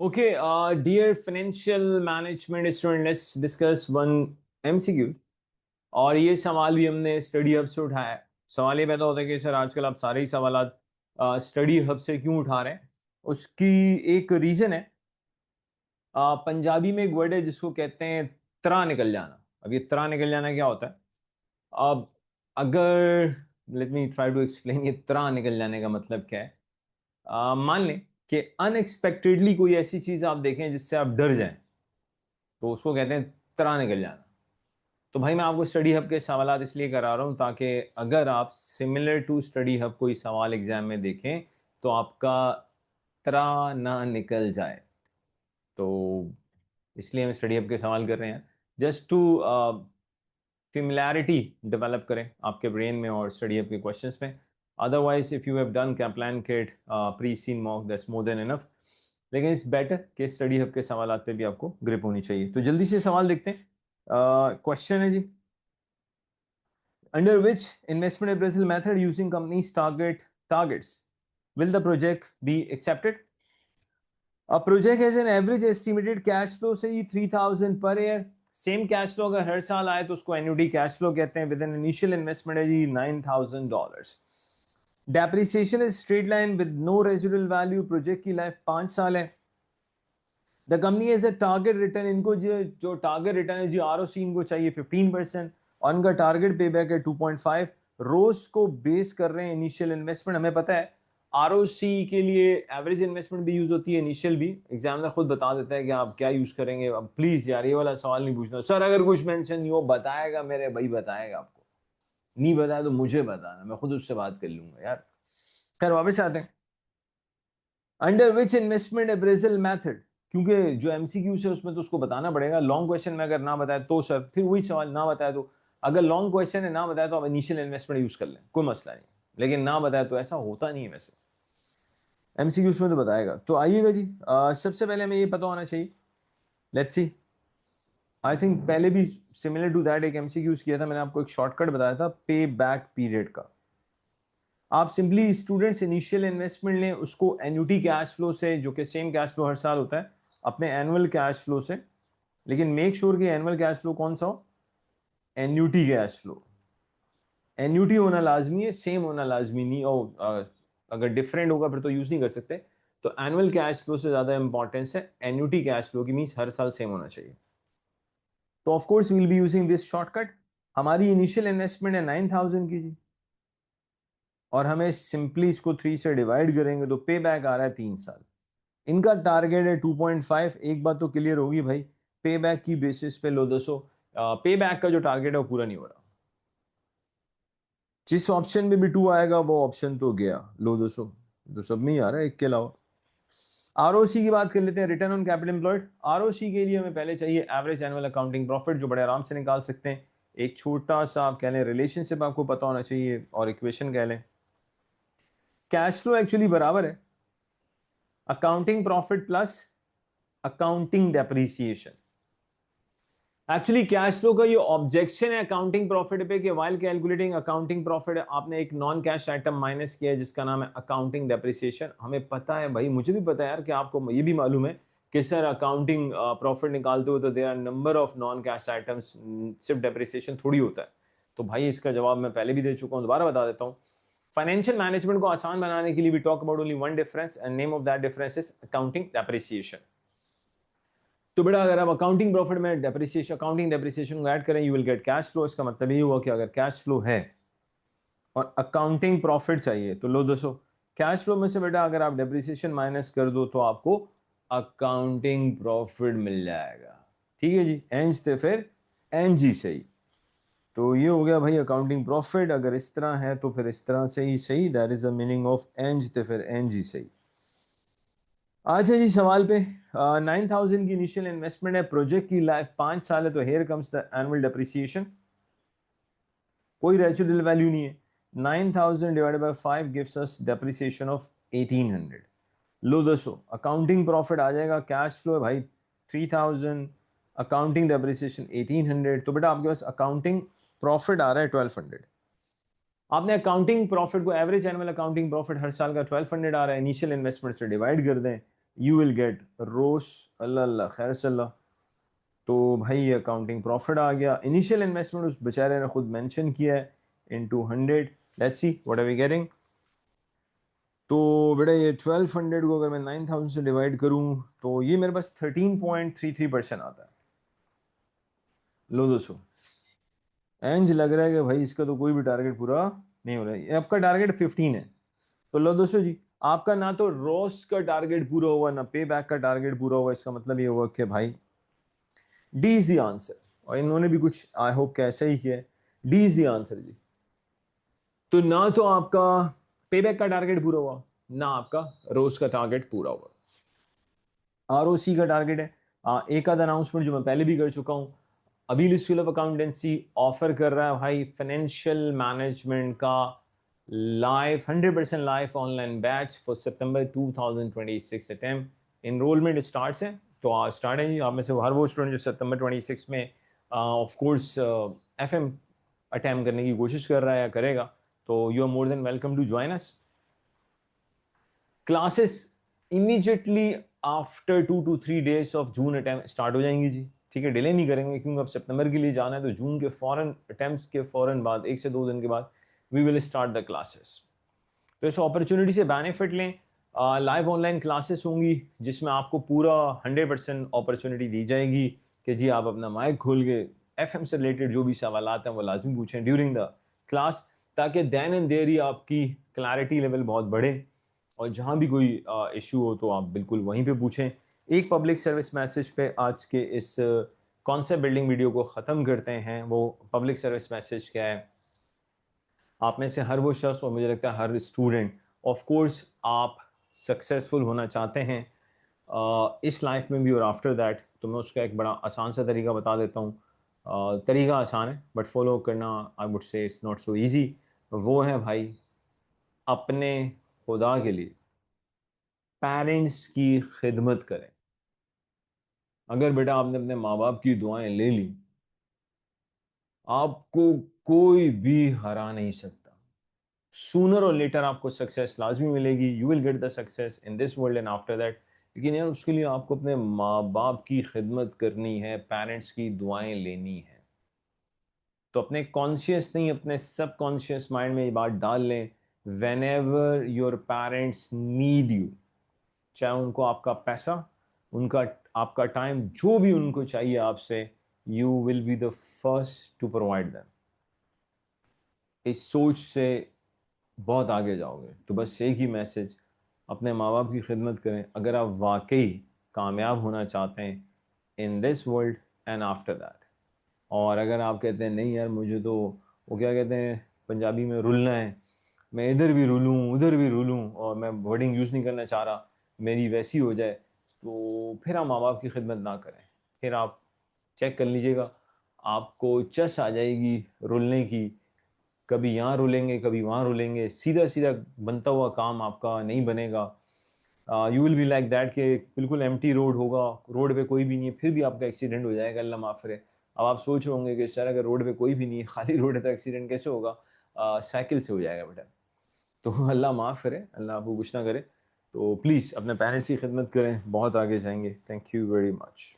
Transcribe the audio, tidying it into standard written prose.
Okay, dear financial management student, let's discuss one MCQ। और ये सवाल भी हमने स्टडी हब से उठाया है। सवाल ये पैदा होता है कि सर आजकल आप सारे ही सवाल स्टडी हब से क्यों उठा रहे हैं। उसकी एक रीजन है। पंजाबी में एक वर्ड है जिसको कहते हैं त्रा निकल जाना। अब ये त्रा निकल जाना क्या होता है? अब अगर let me try to explain ये त्रा निकल जाने का मतलब क्या है। मान लें कि अनएक्सपेक्टेडली कोई ऐसी चीज आप देखें जिससे आप डर जाएं, तो उसको कहते हैं त्रा निकल जाना। तो भाई मैं आपको स्टडी हब के सवाल इसलिए करा रहा हूं ताकि अगर आप सिमिलर टू स्टडी हब कोई सवाल एग्जाम में देखें तो आपका त्रा ना निकल जाए। तो इसलिए हम स्टडी हब के सवाल कर रहे हैं, जस्ट टू सिमिलैरिटी डेवलप करें आपके ब्रेन में और स्टडी हब के क्वेश्चंस में। Otherwise if you have done Kaplan kit pre seen mock that's more than enough. लेकिन इट्स बेटर कि स्टडी हब के सवाल पे भी आपको ग्रिप होनी चाहिए। तो जल्दी से सवाल देखते हैं। क्वेश्चन है जी, under which investment appraisal method using company's targets will the project be accepted? A project has an average estimated cash flow say 3000 per year। Same cash flow अगर हर साल आए तो उसको एन्युटी कैश फ्लो कहते हैं। With N initial investment है जी $9000। Depreciation is straight line with no residual value. Project की लाइफ 5 साल है। The company has a target return, इनको जो टारगेट रिटर्न है जी आरओसी इनको चाहिए 15% और इनका टारगेट पे बैक है 2.5। रोज को बेस कर रहे हैं इनिशियल इन्वेस्टमेंट। हमें पता है आरओसी के लिए एवरेज इन्वेस्टमेंट भी यूज होती है, इनिशियल भी। एग्जामिनर खुद बता देता है कि आप क्या यूज करेंगे। अब प्लीज यार ये वाला सवाल नहीं पूछना सर, अगर कुछ मेंशन नहीं हो बताएगा मेरे भाई, बताएगा आपको। नहीं बताया तो मुझे बताना, मैं खुद उससे बात कर लूंगा यार। खैर वापस आते हैं। Under which investment appraisal method, क्योंकि जो एमसीक्यू है उसमें तो उसको बताना पड़ेगा। लॉन्ग क्वेश्चन में अगर ना बताया तो सर फिर वही सवाल, ना बताया तो। अगर लॉन्ग क्वेश्चन है ना बताया तो आप इनिशियल इन्वेस्टमेंट यूज कर लें, कोई मसला नहीं। लेकिन ना बताया तो ऐसा होता नहीं है वैसे, एमसीक्यूज में तो बताएगा। तो आइएगा जी, सबसे पहले हमें ये पता होना चाहिए। लेट्स सी, आई थिंक पहले भी सिमिलर टू दैट एक एमसीक्यूज किया था मैंने, आपको एक शॉर्टकट बताया था पे बैक पीरियड का। आप सिंपली स्टूडेंट्स इनिशियल इन्वेस्टमेंट लें, उसको एन्युटी कैश फ्लो से, जो कि सेम कैश फ्लो हर साल होता है, अपने एनुअल कैश फ्लो से। लेकिन मेक श्योर कि एनुअल कैश फ्लो कौन सा हो, एन्युटी कैश फ्लो। एन्युटी होना लाजमी है, सेम होना लाजमी नहीं। और अगर डिफरेंट होगा फिर तो यूज नहीं कर सकते। तो एनुअल कैश फ्लो से ज्यादा इंपॉर्टेंस है एन्युटी कैश फ्लो की, मींस हर साल सेम होना चाहिए। तो of course we will be using this shortcut. हमारी इनिशियल इन्वेस्टमेंट है 9000 की जी, और हमें सिंपली इसको 3 से डिवाइड करेंगे तो पे बैक आ रहा है 3 साल। इनका टारगेट है 2.5। एक बात तो क्लियर होगी भाई, पे बैक की बेसिस पे लो 200, पे बैक का जो टारगेट है वो पूरा नहीं हो रहा। जिस ऑप्शन में भी 2 आएगा वो ऑप्शन तो गया, लो 200 तो सब में ही आ रहा है एक के अलावा। आरओसी की बात कर लेते हैं, return on capital employed. ROC के लिए हमें पहले चाहिए एवरेज एनुअल अकाउंटिंग प्रॉफिट, जो बड़े आराम से निकाल सकते हैं। एक छोटा सा आप कह लें रिलेशनशिप आपको पता होना चाहिए, और इक्वेशन कह लें। कैश फ्लो एक्चुअली बराबर है accounting profit plus accounting depreciation. Actually cash flow का ये ऑब्जेक्शन है अकाउंटिंग प्रॉफिट पे कि व्हाइल कैलकुलेटिंग अकाउंटिंग प्रॉफिट आपने एक नॉन कैश आइटम माइनस किया है जिसका नाम है अकाउंटिंग डेप्रिसिएशन। हमें पता है भाई, मुझे भी पता है यार कि आपको ये भी मालूम है कि सर अकाउंटिंग प्रॉफिट निकालते हो तो there are number of non cash items, सिर्फ डेप्रिसिएशन थोड़ी होता है। तो भाई इसका जवाब मैं पहले भी दे चुका हूं, दोबारा बता देता हूँ। फाइनेंशियल मैनेजमेंट को आसान बनाने के लिए we talk about only one difference and name of that difference is accounting depreciation. तो बेटा अगर आप अकाउंटिंग प्रॉफिट में डेप्रिसिएशन, अकाउंटिंग डेप्रिसिएशन को ऐड करें, you will get cash flow. इसका मतलब ये हुआ कि अगर कैश फ्लो है और अकाउंटिंग प्रॉफिट चाहिए तो लो 200। कैश फ्लो में से बेटा अगर आप डेप्रिसिएशन माइनस कर दो तो आपको अकाउंटिंग प्रॉफिट मिल जाएगा। ठीक है जी, एंज थे फिर एन जी सही। तो ये हो गया भाई अकाउंटिंग प्रॉफिट। अगर इस तरह है तो फिर इस तरह से ही सही, that is the meaning of एंज थे फिर एन जी सही। अच्छा जी सवाल पे, 9000 की इनिशियल इन्वेस्टमेंट है, प्रोजेक्ट की लाइफ 5 साल है, तो here comes the annual depreciation. कोई रेसिडुअल वैल्यू नहीं है। 9000 divided by 5 gives us depreciation of 1800। लो 200, अकाउंटिंग प्रॉफिट आ जाएगा, कैश फ्लो है भाई 3000, अकाउंटिंग डेप्रिसिएशन 1800। तो बेटा आपके पास अकाउंटिंग प्रॉफिट आ रहा है 1200। आपने अकाउंटिंग प्रॉफिट को, एवरेज एनुअल अकाउंटिंग प्रॉफिट हर साल का 1200 आ रहा है, इनिशियल इन्वेस्टमेंट से डिवाइड कर दें यू विल गेट रोस, अल्लाह अल्लाह खैर सल्ला। तो भाई अकाउंटिंग प्रॉफिट आ गया। इनिशियल इन्वेस्टमेंट उस बेचारे ने खुद मेंशन किया है in 200। Let's see what are we getting. तो बेटा ये 1200 को अगर मैं 9000 से डिवाइड करूं तो ये मेरे पास 13.33% आता है। लो दोस्तों, एंज लग रहा है कि भाई इसका तो कोई भी टारगेट पूरा नहीं हो रहा है। आपका टारगेट 15 है। तो लो दोस्तों जी, आपका ना तो रॉस का टारगेट पूरा हुआ ना पे बैक का टारगेट पूरा हुआ। इसका मतलब ये हुआ कि भाई डी इज द आंसर। और इन्होंने भी कुछ आई होप कैसे ही किया है। डी इज द आंसर जी। तो ना तो आपका पे बैक का टारगेट पूरा हुआ, ना आपका रोज का टारगेट पूरा हुआ। आरओसी का टारगेट है। एक आध अनाउंसमेंट जो मैं पहले भी कर चुका हूं, अभी स्कूल ऑफ अकाउंटेंसी ऑफर कर रहा है भाई फाइनेंशियल मैनेजमेंट का live 100% live online batch for सितंबर 2026 अटेम्प्ट। इनरोलमेंट स्टार्ट्स है। तो आज स्टार्ट है जी। आप में से हर वो स्टूडेंट जो सितंबर 26 में ऑफ कोर्स एफएम अटेम्प्ट करने की कोशिश कर रहा है या करेगा, तो you are more than welcome to join us. Classes immediately after 2 to 3 days of June attempt start हो जाएंगी जी। ठीक है, डिले नहीं करेंगे क्योंकि अब सितंबर के लिए जाना है। तो जून के फौरन अटेम्प्ट्स के फौरन बाद 1 से 2 दिन के बाद we will start the classes. तो इस अपॉर्चुनिटी से बेनिफिट लें। लाइव ऑनलाइन क्लासेस होंगी जिसमें आपको पूरा 100% अपॉर्चुनिटी दी जाएगी कि जी आप अपना माइक खोल के एफएम से रिलेटेड जो भी सवाल हैं वो लाजमी पूछें ड्यूरिंग द क्लास, ताकि देन एंड देयर ही आपकी क्लैरिटी लेवल बहुत बढ़े और जहां भी कोई इशू हो तो आप बिल्कुल वहीं पे पूछें। एक पब्लिक सर्विस मैसेज पे आज के इस कॉन्सेप्ट बिल्डिंग वीडियो को ख़त्म करते हैं। वो पब्लिक सर्विस मैसेज क्या है? आप में से हर वो शख्स और मुझे लगता है हर स्टूडेंट, ऑफ कोर्स आप सक्सेसफुल होना चाहते हैं इस लाइफ में भी और आफ्टर दैट। तो मैं उसका एक बड़ा आसान सा तरीका बता देता हूँ। तरीका आसान है बट फॉलो करना I would say it's not so easy. वो है भाई, अपने खुदा के लिए पेरेंट्स की खिदमत करें। अगर बेटा आपने अपने माँ बाप की दुआएं ले ली, आपको कोई भी हरा नहीं सकता। सूनर और लेटर आपको सक्सेस लाजमी मिलेगी। You will get the success in this world and after that. लेकिन यार उसके लिए आपको अपने माँ बाप की खिदमत करनी है, पेरेंट्स की दुआएं लेनी है। तो अपने कॉन्शियस नहीं, अपने सब कॉन्शियस माइंड में ये बात डाल लें, when ever your parents need you, चाहे उनको आपका पैसा, उनका आपका टाइम, जो भी उनको चाहिए आपसे, you will be the first to provide them. इस सोच से बहुत आगे जाओगे। तो बस एक ही मैसेज, अपने माँ बाप की खिदमत करें अगर आप वाकई कामयाब होना चाहते हैं in this world and after that. और अगर आप कहते हैं नहीं यार मुझे तो वो क्या कहते हैं पंजाबी में रुलना है, मैं इधर भी रुलूं उधर भी रुलूं और मैं वर्डिंग यूज़ नहीं करना चाह रहा, मेरी वैसी हो जाए, तो फिर आप माँ बाप की खिदमत ना करें। फिर आप चेक कर लीजिएगा, आपको चस आ जाएगी रुलने की। कभी यहाँ रुलेंगे कभी वहाँ रुलेंगे, सीधा सीधा बनता हुआ काम आपका नहीं बनेगा। You will be like that कि बिल्कुल एम्प्टी रोड होगा, रोड पे कोई भी नहीं है, फिर भी आपका एक्सीडेंट हो जाएगा, अल्लाह माफ़ करे। अब आप सोच रहे होंगे कि सर अगर रोड पे कोई भी नहीं है, खाली रोड है, तो एक्सीडेंट कैसे होगा? साइकिल से हो जाएगा बेटा। तो अल्लाह माफ़ करे, अल्लाह आपको कुछ ना करे। तो प्लीज़ अपने पेरेंट्स की खिदमत करें, बहुत आगे जाएंगे। Thank you very much.